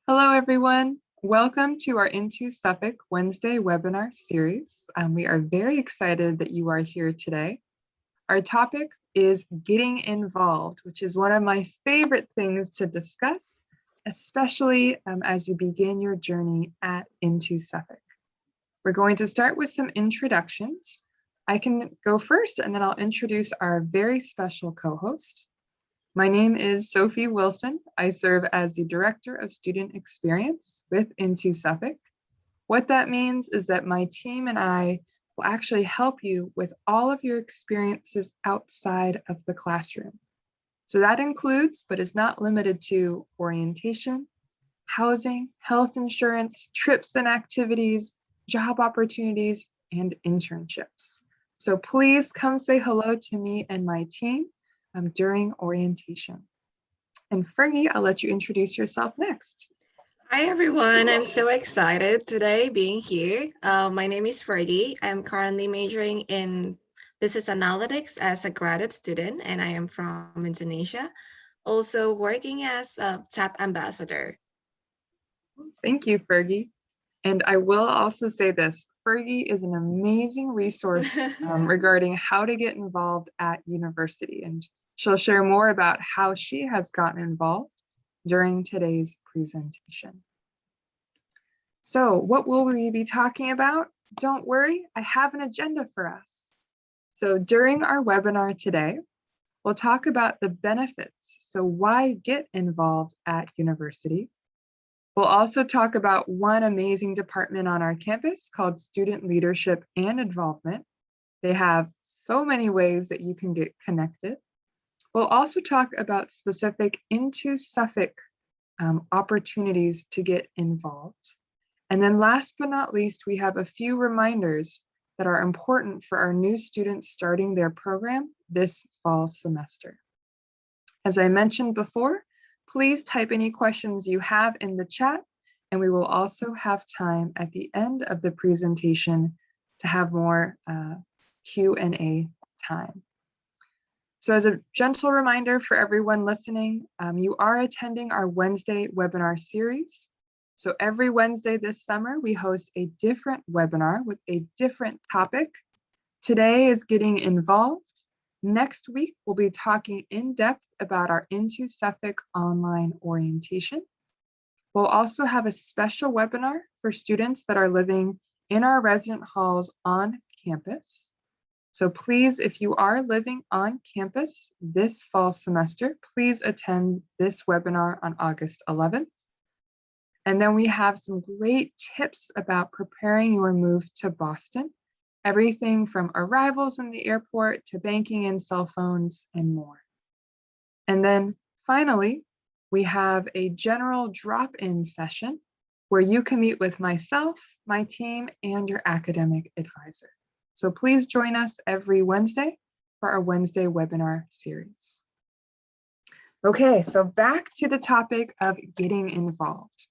Hello, everyone. Welcome to our Into Suffolk Wednesday webinar series. We are very excited that you are here today. Our topic is getting involved, which is one of my favorite things to discuss, especially as you begin your journey at Into Suffolk. We're going to start with some introductions. I can go first, and then I'll introduce our very special co-host. My name is Sophie Wilson. I serve as the Director of Student Experience with Into Suffolk. What that means is that my team and I will actually help you with all of your experiences outside of the classroom. So that includes, but is not limited to, orientation, housing, health insurance, trips and activities, job opportunities, and internships. So please come say hello to me and my team during orientation. And Fergie, I'll let you introduce yourself next. Hi everyone, I'm so excited today being here. My name is Fergie. I'm currently majoring in business analytics as a graduate student, and I am from Indonesia, also working as a TAP ambassador. Thank you, Fergie. And I will also say this, Fergie is an amazing resource regarding how to get involved at university. And she'll share more about how she has gotten involved during today's presentation. So what will we be talking about? Don't worry, I have an agenda for us. So during our webinar today, we'll talk about the benefits. So why get involved at university? We'll also talk about one amazing department on our campus called Student Leadership and Involvement. They have so many ways that you can get connected. We'll also talk about specific Into Suffolk opportunities to get involved. And then last but not least, we have a few reminders that are important for our new students starting their program this fall semester. As I mentioned before, please type any questions you have in the chat, and we will also have time at the end of the presentation to have more Q&A time. So as a gentle reminder for everyone listening, you are attending our Wednesday webinar series. So every Wednesday this summer, we host a different webinar with a different topic. Today is getting involved. Next week, we'll be talking in depth about our Into Suffolk online orientation. We'll also have a special webinar for students that are living in our resident halls on campus. So please, if you are living on campus this fall semester, please attend this webinar on August 11th. And then we have some great tips about preparing your move to Boston. Everything from arrivals in the airport to banking and cell phones and more. And then finally, we have a general drop-in session where you can meet with myself, my team, and your academic advisor. So please join us every Wednesday for our Wednesday webinar series. Okay, so back to the topic of getting involved.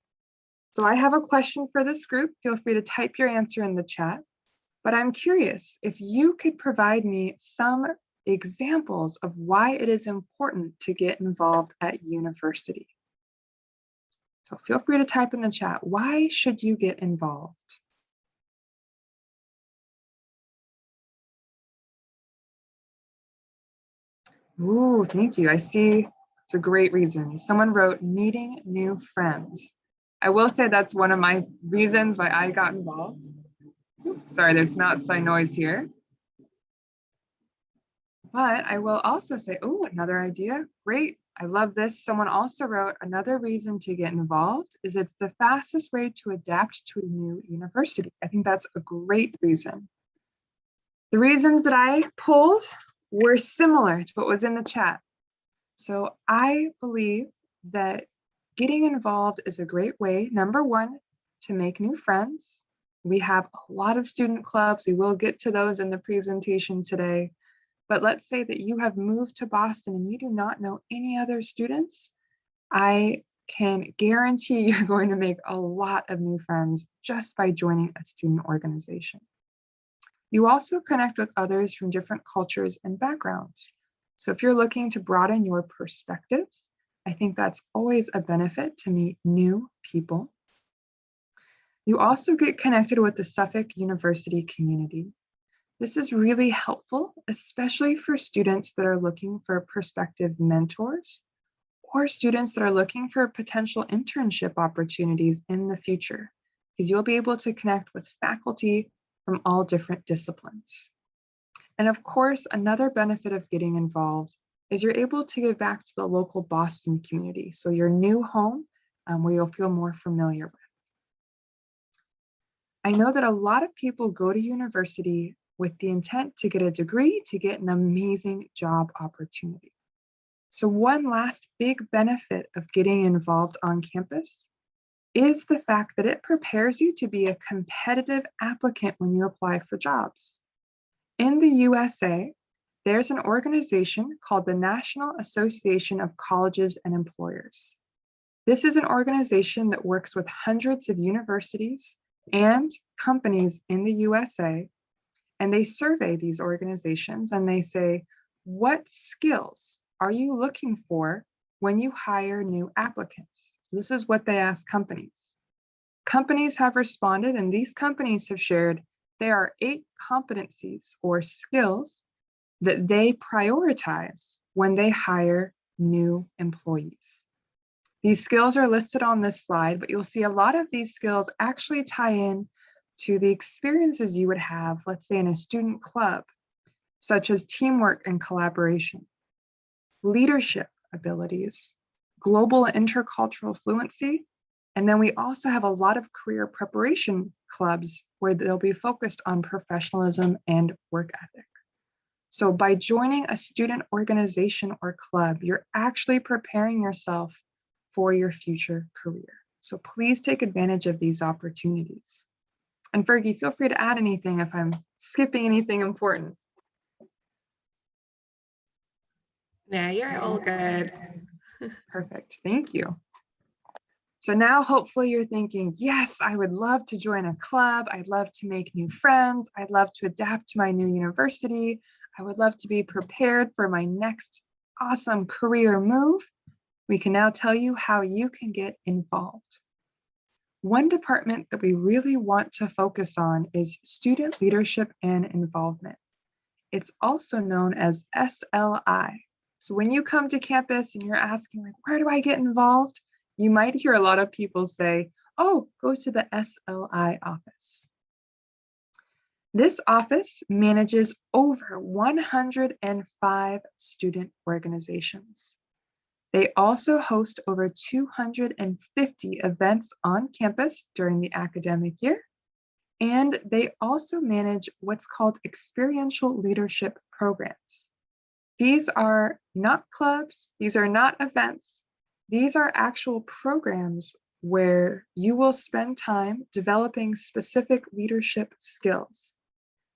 So I have a question for this group. Feel free to type your answer in the chat. But I'm curious if you could provide me some examples of why it is important to get involved at university. So feel free to type in the chat. Why should you get involved? Ooh, thank you. I see it's a great reason. Someone wrote meeting new friends. I will say that's one of my reasons why I got involved. Oops, sorry, there's some outside noise here. But I will also say, oh, another idea. Great. I love this. Someone also wrote another reason to get involved is it's the fastest way to adapt to a new university. I think that's a great reason. The reasons that I pulled were similar to what was in the chat. So I believe that getting involved is a great way, number one, to make new friends. We have a lot of student clubs. We will get to those in the presentation today. But let's say that you have moved to Boston and you do not know any other students. I can guarantee you're going to make a lot of new friends just by joining a student organization. You also connect with others from different cultures and backgrounds. So if you're looking to broaden your perspectives, I think that's always a benefit to meet new people. You also get connected with the Suffolk University community. This is really helpful, especially for students that are looking for prospective mentors or students that are looking for potential internship opportunities in the future, because you'll be able to connect with faculty from all different disciplines. And of course, another benefit of getting involved is you're able to give back to the local Boston community, so your new home where you'll feel more familiar with. I know that a lot of people go to university with the intent to get a degree, to get an amazing job opportunity. So one last big benefit of getting involved on campus is the fact that it prepares you to be a competitive applicant when you apply for jobs. In the USA, there's an organization called the National Association of Colleges and Employers. This is an organization that works with hundreds of universities and companies in the USA, and they survey these organizations and they say, what skills are you looking for when you hire new applicants? So this is what they ask companies. Companies have responded, and these companies have shared there are 8 competencies or skills that they prioritize when they hire new employees. These skills are listed on this slide, but you'll see a lot of these skills actually tie in to the experiences you would have, let's say in a student club, such as teamwork and collaboration, leadership abilities, global and intercultural fluency, and then we also have a lot of career preparation clubs where they'll be focused on professionalism and work ethic. So by joining a student organization or club, you're actually preparing yourself for your future career. So please take advantage of these opportunities. And Fergie, feel free to add anything if I'm skipping anything important. Yeah, you're all good. Perfect, thank you. So now hopefully you're thinking, yes, I would love to join a club. I'd love to make new friends. I'd love to adapt to my new university. I would love to be prepared for my next awesome career move. We can now tell you how you can get involved. One department that we really want to focus on is student leadership and involvement. It's also known as SLI. So when you come to campus and you're asking, like, where do I get involved? You might hear a lot of people say, oh, go to the SLI office. This office manages over 105 student organizations. They also host over 250 events on campus during the academic year, and they also manage what's called experiential leadership programs. These are not clubs, these are not events, these are actual programs where you will spend time developing specific leadership skills.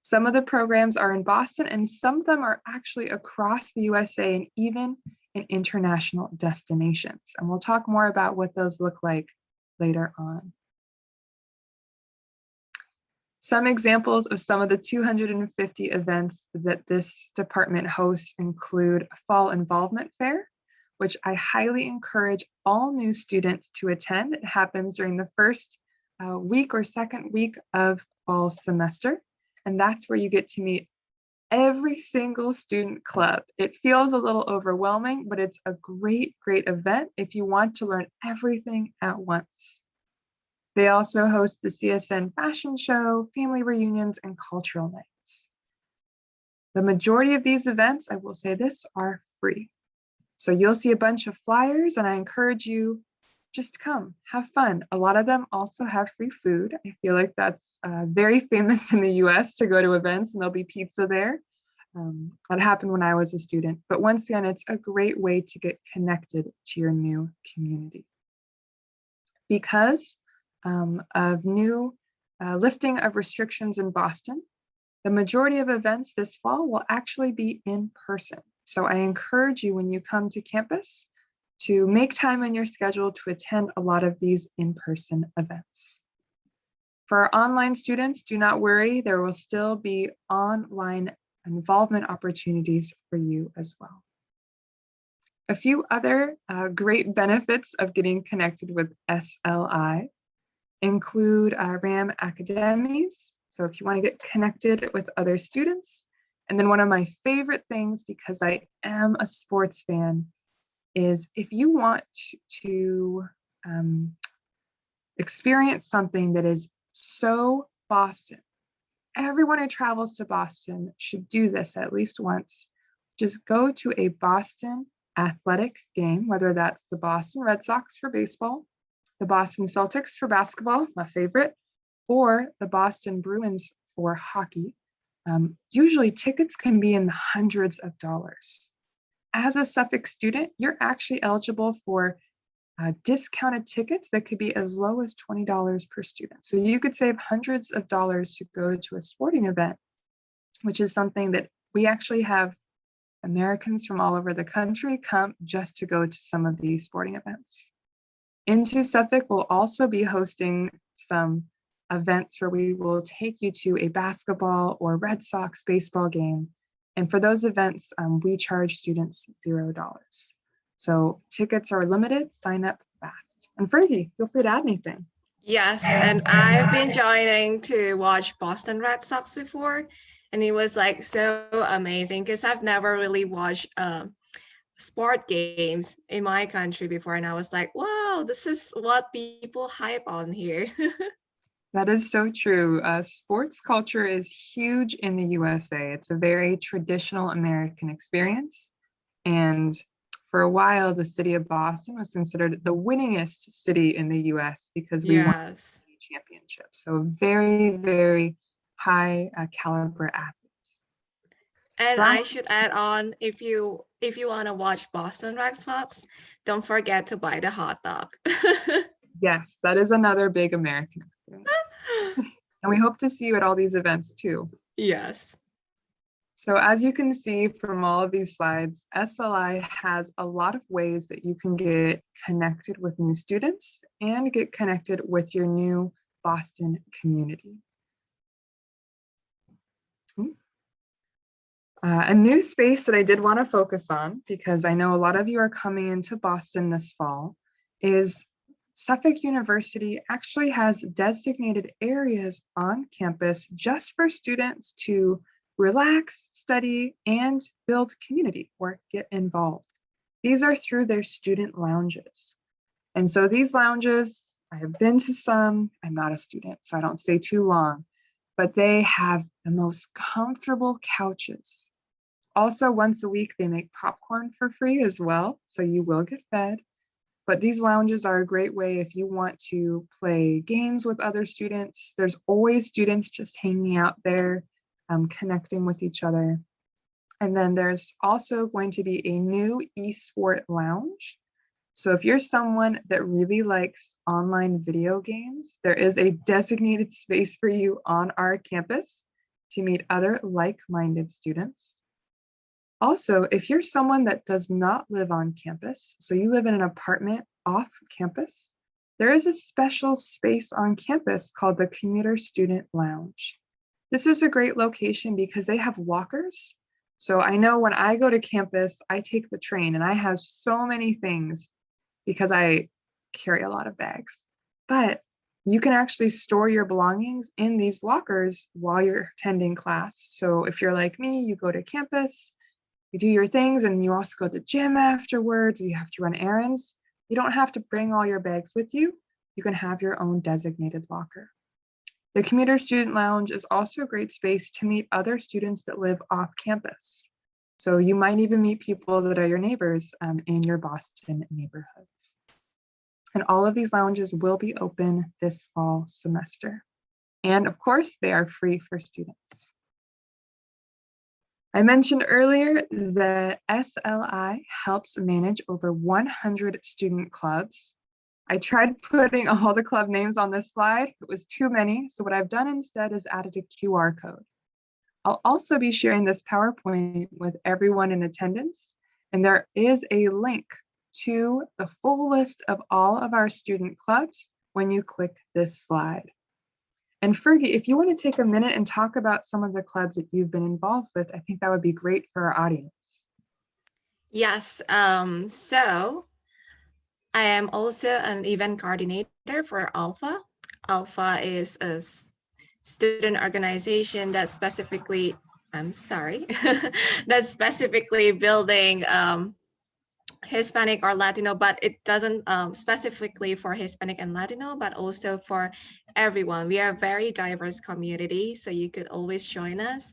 Some of the programs are in Boston, and some of them are actually across the USA and even in international destinations. And we'll talk more about what those look like later on. Some examples of some of the 250 events that this department hosts include a Fall Involvement Fair, which I highly encourage all new students to attend. It happens during the first week or second week of fall semester. And that's where you get to meet every single student club. It feels a little overwhelming, but it's a great, great event if you want to learn everything at once. They also host the CSN fashion show, family reunions, and cultural nights. The majority of these events, I will say this, are free. So you'll see a bunch of flyers, and I encourage you just come, have fun. A lot of them also have free food. I feel like that's very famous in the US to go to events and there'll be pizza there. That happened when I was a student. But once again, it's a great way to get connected to your new community. Because of new lifting of restrictions in Boston, the majority of events this fall will actually be in person. So I encourage you when you come to campus to make time in your schedule to attend a lot of these in-person events. For our online students, do not worry, there will still be online involvement opportunities for you as well. A few other great benefits of getting connected with SLI include RAM Academies. So if you want to get connected with other students. And then one of my favorite things, because I am a sports fan, is if you want to experience something that is so Boston, everyone who travels to Boston should do this at least once. Just go to a Boston athletic game, whether that's the Boston Red Sox for baseball, the Boston Celtics for basketball, my favorite, or the Boston Bruins for hockey. Usually tickets can be in the hundreds of dollars. As a Suffolk student, you're actually eligible for discounted tickets that could be as low as $20 per student. So you could save hundreds of dollars to go to a sporting event, which is something that we actually have Americans from all over the country come just to go to some of these sporting events. Into Suffolk will also be hosting some events where we will take you to a basketball or Red Sox baseball game. And for those events, we charge students $0. So tickets are limited, sign up fast. And Fergie, feel free to add anything. Yes, and I've been joining to watch Boston Red Sox before, and it was like so amazing because I've never really watched sport games in my country before, and I was like, wow, this is what people hype on here. That is so true. Sports culture is huge in the USA. It's a very traditional American experience. And for a while, the city of Boston was considered the winningest city in the US because we won Yes. championships. So very, very high caliber athletes. And I Last, should add on, if you want to watch Boston Red Sox, don't forget to buy the hot dog. yes, that is another big American experience. And we hope to see you at all these events too. Yes. So as you can see from all of these slides, SLI has a lot of ways that you can get connected with new students and get connected with your new Boston community. A new space that I did want to focus on, because I know a lot of you are coming into Boston this fall, is Suffolk University actually has designated areas on campus just for students to relax, study, and build community or get involved. These are through their student lounges. And so these lounges, I have been to some, I'm not a student, so I don't stay too long, but they have the most comfortable couches. Also, once a week, they make popcorn for free as well, so you will get fed. But these lounges are a great way if you want to play games with other students. There's always students just hanging out there, connecting with each other. And then there's also going to be a new eSport lounge. So if you're someone that really likes online video games, there is a designated space for you on our campus to meet other like-minded students. Also, if you're someone that does not live on campus, so you live in an apartment off campus, there is a special space on campus called the Commuter Student Lounge. This is a great location because they have lockers. So I know when I go to campus, I take the train and I have so many things because I carry a lot of bags. But you can actually store your belongings in these lockers while you're attending class. So if you're like me, you go to campus, you do your things, and you also go to the gym afterwards, you have to run errands. You don't have to bring all your bags with you. You can have your own designated locker. The Commuter Student Lounge is also a great space to meet other students that live off campus. So you might even meet people that are your neighbors in your Boston neighborhoods. And all of these lounges will be open this fall semester. And of course, they are free for students. I mentioned earlier that SLI helps manage over 100 student clubs. I tried putting all the club names on this slide. It was too many. So what I've done instead is added a QR code. I'll also be sharing this PowerPoint with everyone in attendance. And there is a link to the full list of all of our student clubs when you click this slide. And Fergie, if you want to take a minute and talk about some of the clubs that you've been involved with, I think that would be great for our audience. Yes. So I am also an event coordinator for Alpha. Alpha is a student organization that specifically, I'm sorry, that's specifically building Hispanic or Latino, but it doesn't specifically for Hispanic and Latino, but also for everyone. We are a very diverse community, so you could always join us.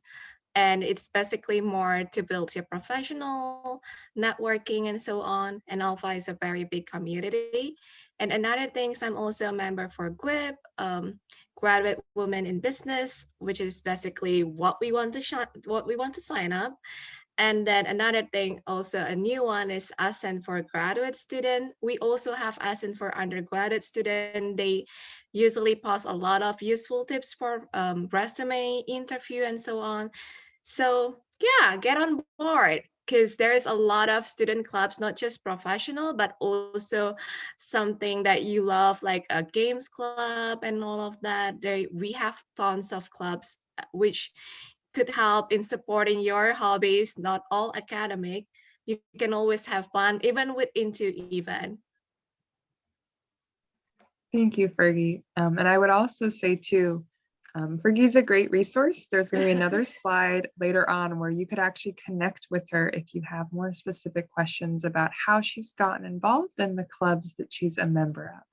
And it's basically more to build your professional networking and so on. And Alpha is a very big community. And another thing is I'm also a member for GWIB, Graduate Women in Business, which is basically what we want to sign up. And then another thing, also a new one is ASCEND for graduate student. We also have ASCEND for undergraduate student. They usually post a lot of useful tips for resume interview and so on. So yeah, get on board because there's a lot of student clubs, not just professional, but also something that you love, like a games club and all of that. We have tons of clubs, which could help in supporting your hobbies, not all academic. You can always have fun, even with into event. Thank you, Fergie. And I would also say too, Fergie's a great resource. There's going to be another slide later on where you could actually connect with her if you have more specific questions about how she's gotten involved in the clubs that she's a member of.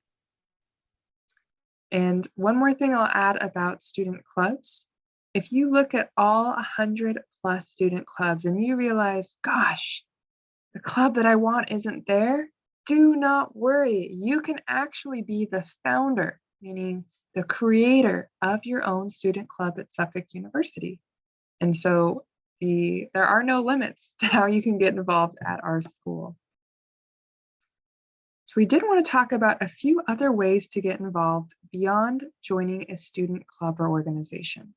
And one more thing I'll add about student clubs. If you look at all 100 plus student clubs and you realize, gosh, the club that I want isn't there, do not worry. You can actually be the founder, meaning the creator of your own student club at Suffolk University. And so there are no limits to how you can get involved at our school. So we did want to talk about a few other ways to get involved beyond joining a student club or organization.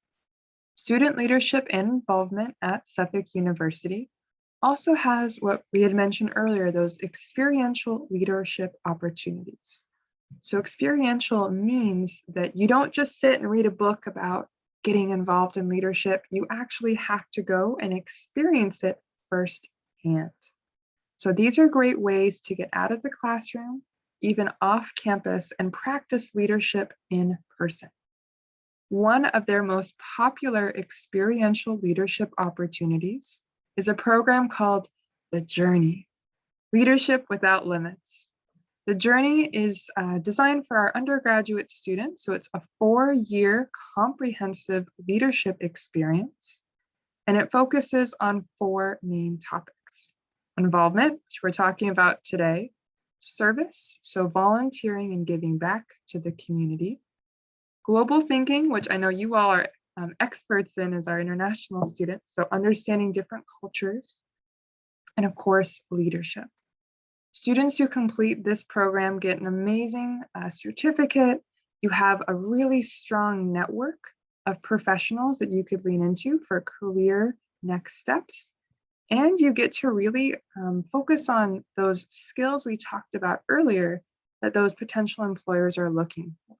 Student leadership and involvement at Suffolk University also has what we had mentioned earlier, those experiential leadership opportunities. So experiential means that you don't just sit and read a book about getting involved in leadership, you actually have to go and experience it firsthand. So these are great ways to get out of the classroom, even off campus, and practice leadership in person. One of their most popular experiential leadership opportunities is a program called The Journey, Leadership Without Limits. The Journey is designed for our undergraduate students, so it's a 4-year comprehensive leadership experience, and it focuses on 4 main topics: involvement, which we're talking about today; service, so volunteering and giving back to the community; global thinking, which I know you all are experts in as our international students, so understanding different cultures; and of course, leadership. Students who complete this program get an amazing certificate. You have a really strong network of professionals that you could lean into for career next steps. And you get to really focus on those skills we talked about earlier that those potential employers are looking for.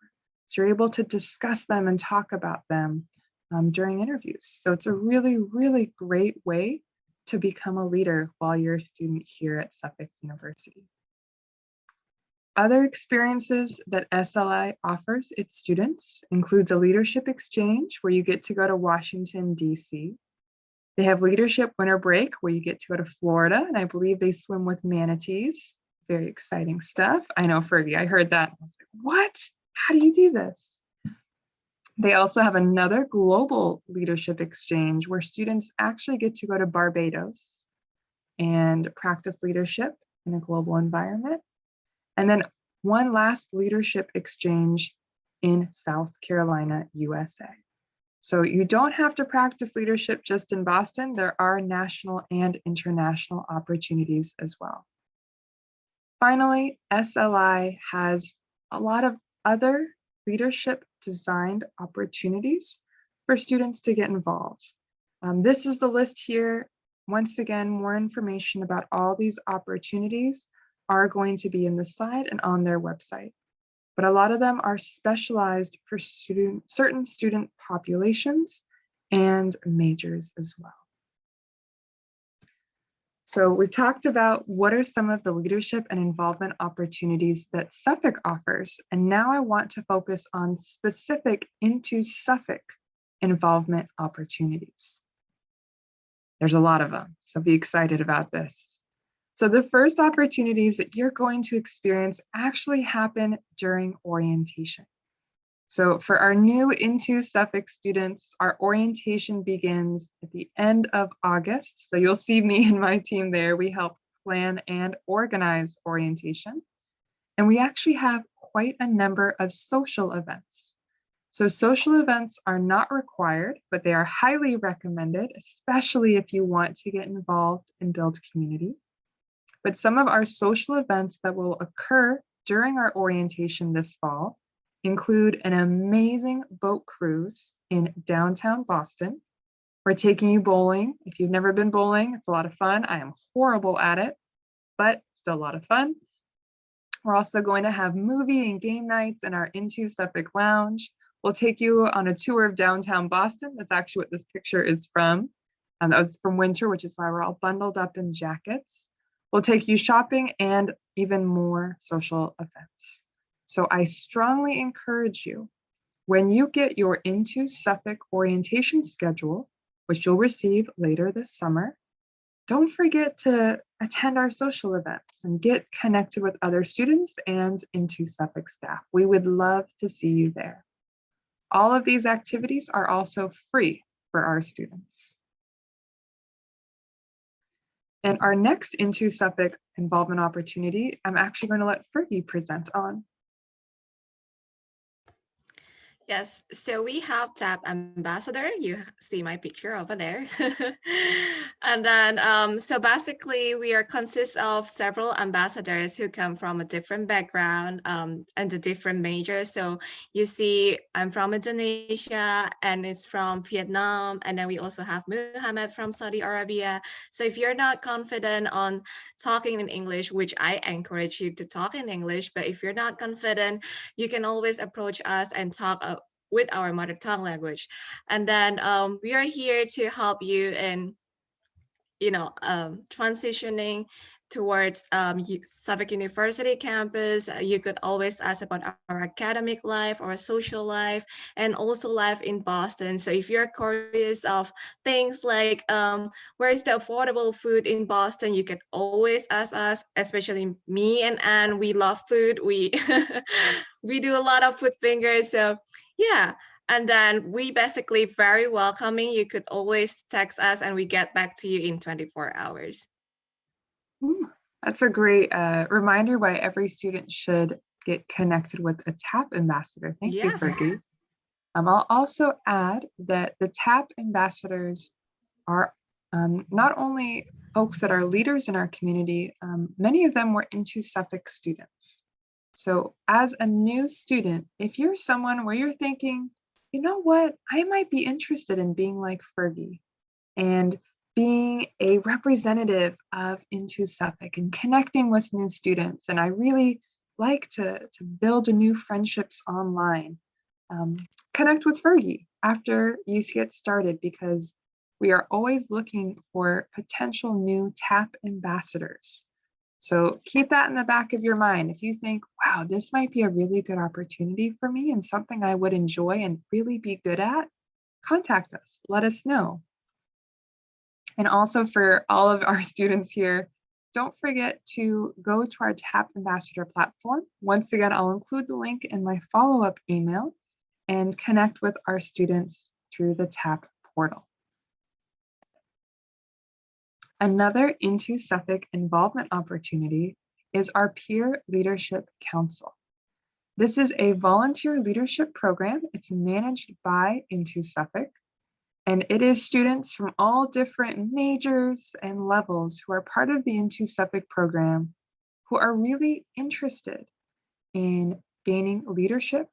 So you're able to discuss them and talk about them during interviews. So it's a really, really great way to become a leader while you're a student here at Suffolk University. Other experiences that SLI offers its students includes a leadership exchange where you get to go to Washington, D.C. They have leadership winter break where you get to go to Florida, and I believe they swim with manatees. Very exciting stuff. I know, Fergie, I heard that. I was like, what? How do you do this? They also have another global leadership exchange where students actually get to go to Barbados and practice leadership in a global environment. And then one last leadership exchange in South Carolina, USA. So you don't have to practice leadership just in Boston. There are national and international opportunities as well. Finally, SLI has a lot of other leadership designed opportunities for students to get involved. This is the list here. Once again, more information about all these opportunities are going to be in the slide and on their website. But a lot of them are specialized for certain student populations and majors as well. So we've talked about what are some of the leadership and involvement opportunities that Suffolk offers. And now I want to focus on specific into Suffolk involvement opportunities. There's a lot of them, so be excited about this. So the first opportunities that you're going to experience actually happen during orientation. So for our new Into Suffolk students, our orientation begins at the end of August. So you'll see me and my team there. We help plan and organize orientation. And we actually have quite a number of social events. So social events are not required, but they are highly recommended, especially if you want to get involved and build community. But some of our social events that will occur during our orientation this fall include an amazing boat cruise in downtown Boston. We're taking you bowling. If you've never been bowling, it's a lot of fun. I am horrible at it, but still a lot of fun. We're also going to have movie and game nights in our Into Suffolk Lounge. We'll take you on a tour of downtown Boston. That's actually what this picture is from. That was from winter, which is why we're all bundled up in jackets. We'll take you shopping and even more social events. So I strongly encourage you, when you get your Into Suffolk orientation schedule, which you'll receive later this summer, don't forget to attend our social events and get connected with other students and Into Suffolk staff. We would love to see you there. All of these activities are also free for our students. And our next Into Suffolk involvement opportunity, I'm actually going to let Fergie present on. Yes, so we have TAP Ambassador. You see my picture over there. And then, so basically we are consist of several ambassadors who come from a different background and a different major. So you see, I'm from Indonesia and it's from Vietnam. And then we also have Muhammad from Saudi Arabia. So if you're not confident on talking in English, which I encourage you to talk in English, but if you're not confident, you can always approach us and talk with our mother tongue language. And then we are here to help you in, transitioning towards Suffolk University campus. You could always ask about our academic life, our social life, and also life in Boston. So if you're curious of things like where's the affordable food in Boston, you can always ask us, especially me and Anne. We love food. We we do a lot of food fingers. So yeah. And then we basically very welcoming. You could always text us and we get back to you in 24 hours. That's a great reminder why every student should get connected with a TAP ambassador. Thank you, Fergie. I'll also add that the TAP ambassadors are not only folks that are leaders in our community, many of them were Into Suffolk students. So as a new student, if you're someone where you're thinking, you know what, I might be interested in being like Fergie and being a representative of Into Suffolk and connecting with new students. And I really like to build new friendships online. Connect with Fergie after you get started, because we are always looking for potential new TAP ambassadors. So keep that in the back of your mind. If you think, wow, this might be a really good opportunity for me and something I would enjoy and really be good at, contact us, let us know. And also for all of our students here, don't forget to go to our TAP Ambassador platform. Once again, I'll include the link in my follow-up email and connect with our students through the TAP portal. Another Into Suffolk involvement opportunity is our Peer Leadership Council. This is a volunteer leadership program. It's managed by Into Suffolk, and it is students from all different majors and levels who are part of the Into Suffolk program who are really interested in gaining leadership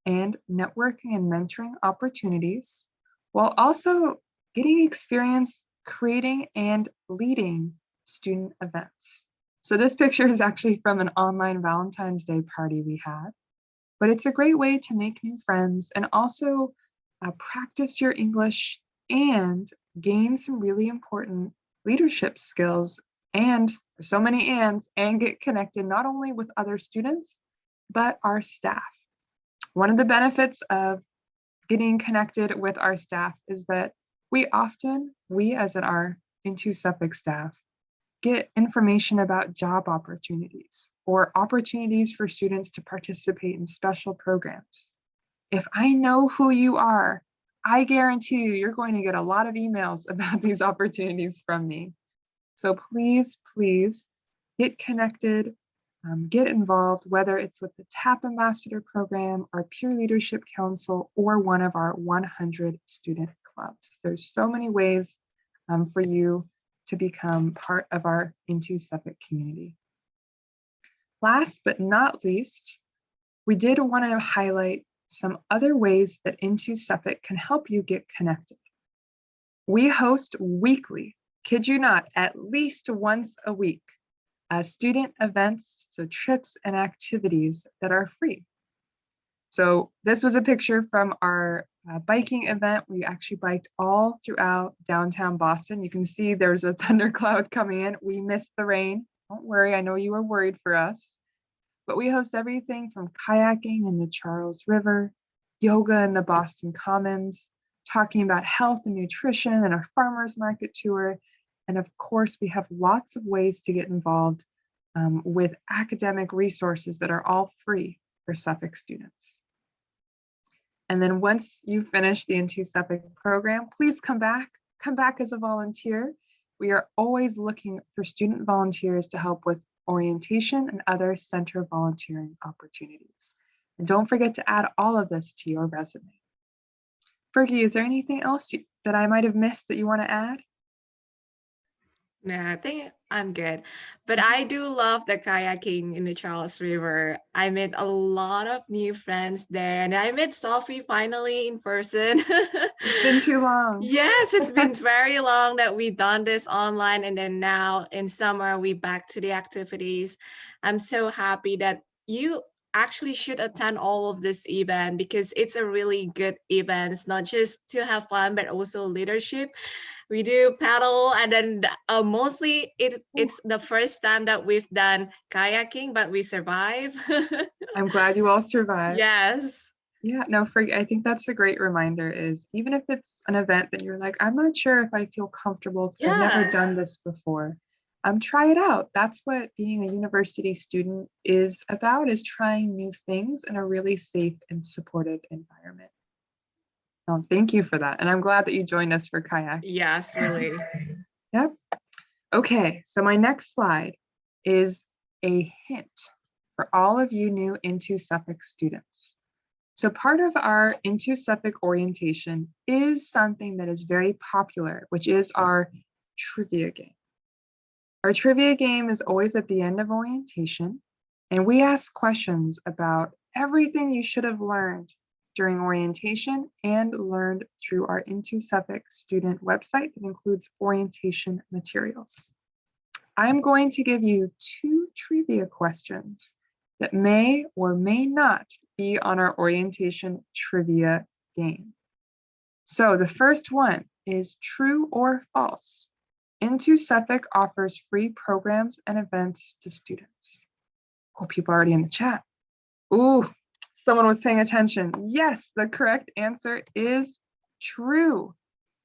and networking and mentoring opportunities, while also getting experience creating and leading student events. So this picture is actually from an online Valentine's Day party we had, but it's a great way to make new friends and also practice your English and gain some really important leadership skills and so many ands, and get connected not only with other students, but our staff. One of the benefits of getting connected with our staff is that we as in our Into Suffolk staff, get information about job opportunities or opportunities for students to participate in special programs. If I know who you are, I guarantee you're going to get a lot of emails about these opportunities from me. So please, please get connected, get involved, whether it's with the TAP Ambassador Program, our Peer Leadership Council, or one of our 100 student clubs. There's so many ways for you to become part of our Into Suffolk community. Last but not least, we did want to highlight some other ways that Into Suffolk can help you get connected. We host weekly, kid you not, at least once a week, student events, so trips and activities that are free. So this was a picture from our biking event. We actually biked all throughout downtown Boston. You can see there's a thundercloud coming in. We missed the rain. Don't worry, I know you were worried for us. But we host everything from kayaking in the Charles River, yoga in the Boston Commons, talking about health and nutrition, and a farmer's market tour. And of course, we have lots of ways to get involved with academic resources that are all free for Suffolk students. And then once you finish the Into Suffolk program, please come back as a volunteer. We are always looking for student volunteers to help with orientation and other center volunteering opportunities. And don't forget to add all of this to your resume. Fergie, is there anything else that I might have missed that you want to add? No, I think I'm good. But I do love the kayaking in the Charles River. I made a lot of new friends there, and I met Sophie finally in person. It's been too long. Yes, it's been very long that we've done this online, and then now in summer we back to the activities. I'm so happy that you actually should attend all of this event because it's a really good event. It's not just to have fun, but also leadership. We do paddle, and then mostly it's the first time that we've done kayaking, but we survive. I'm glad you all survived. Yes. Yeah, no, I think that's a great reminder is even if it's an event that you're like, I'm not sure if I feel comfortable because I've never Yes. done this before. Try it out. That's what being a university student is about, is trying new things in a really safe and supportive environment. Oh, thank you for that. And I'm glad that you joined us for kayak. Yes, really. Yep. Okay, so my next slide is a hint for all of you new Into Suffolk students. So part of our Into Suffolk orientation is something that is very popular, which is our trivia game. Our trivia game is always at the end of orientation, and we ask questions about everything you should have learned during orientation and learned through our Into Suffolk student website that includes orientation materials. I'm going to give you 2 trivia questions that may or may not be on our orientation trivia game. So the first one is true or false. Into Suffolk offers free programs and events to students. Oh, people are already in the chat. Ooh, someone was paying attention. Yes, the correct answer is true.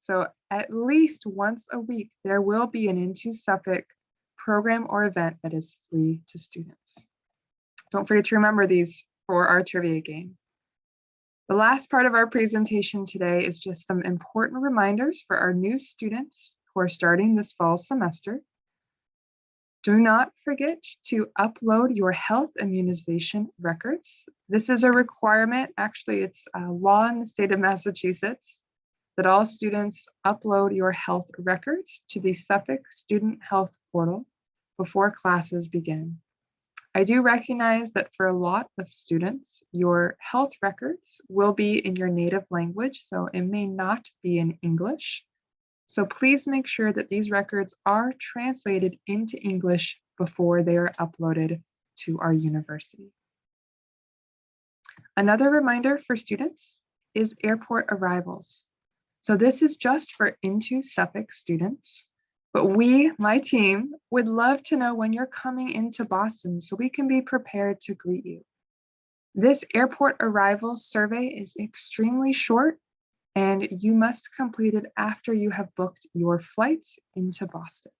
So at least once a week, there will be an Into Suffolk program or event that is free to students. Don't forget to remember these for our trivia game. The last part of our presentation today is just some important reminders for our new students who are starting this fall semester. Do not forget to upload your health immunization records. This is a requirement, actually it's a law in the state of Massachusetts, that all students upload your health records to the Suffolk Student Health Portal before classes begin. I do recognize that for a lot of students, your health records will be in your native language, so it may not be in English. So please make sure that these records are translated into English before they are uploaded to our university. Another reminder for students is airport arrivals. So this is just for Into Suffolk students. But we, my team, would love to know when you're coming into Boston so we can be prepared to greet you. This airport arrival survey is extremely short, and you must complete it after you have booked your flights into Boston.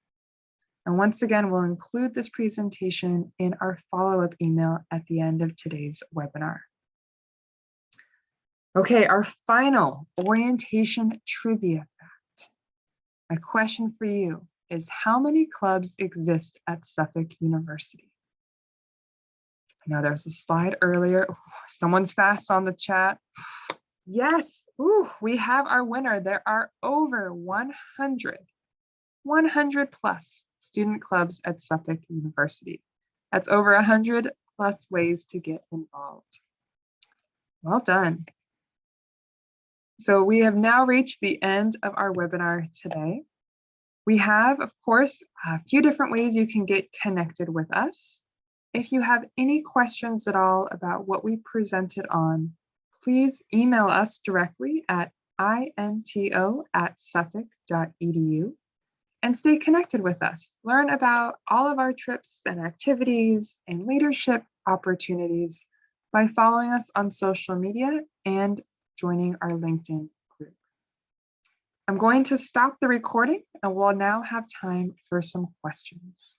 And once again, we'll include this presentation in our follow-up email at the end of today's webinar. Okay, our final orientation trivia fact. My question for you is, how many clubs exist at Suffolk University? I know there was a slide earlier. Ooh, someone's fast on the chat. Yes, ooh, we have our winner. There are over 100 plus student clubs at Suffolk University. That's over 100 plus ways to get involved. Well done. So we have now reached the end of our webinar today. We have, of course, a few different ways you can get connected with us. If you have any questions at all about what we presented on, please email us directly at into@suffolk.edu and stay connected with us. Learn about all of our trips and activities and leadership opportunities by following us on social media and joining our LinkedIn group. I'm going to stop the recording and we'll now have time for some questions.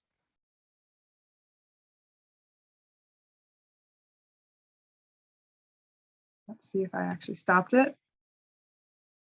Let's see if I actually stopped it.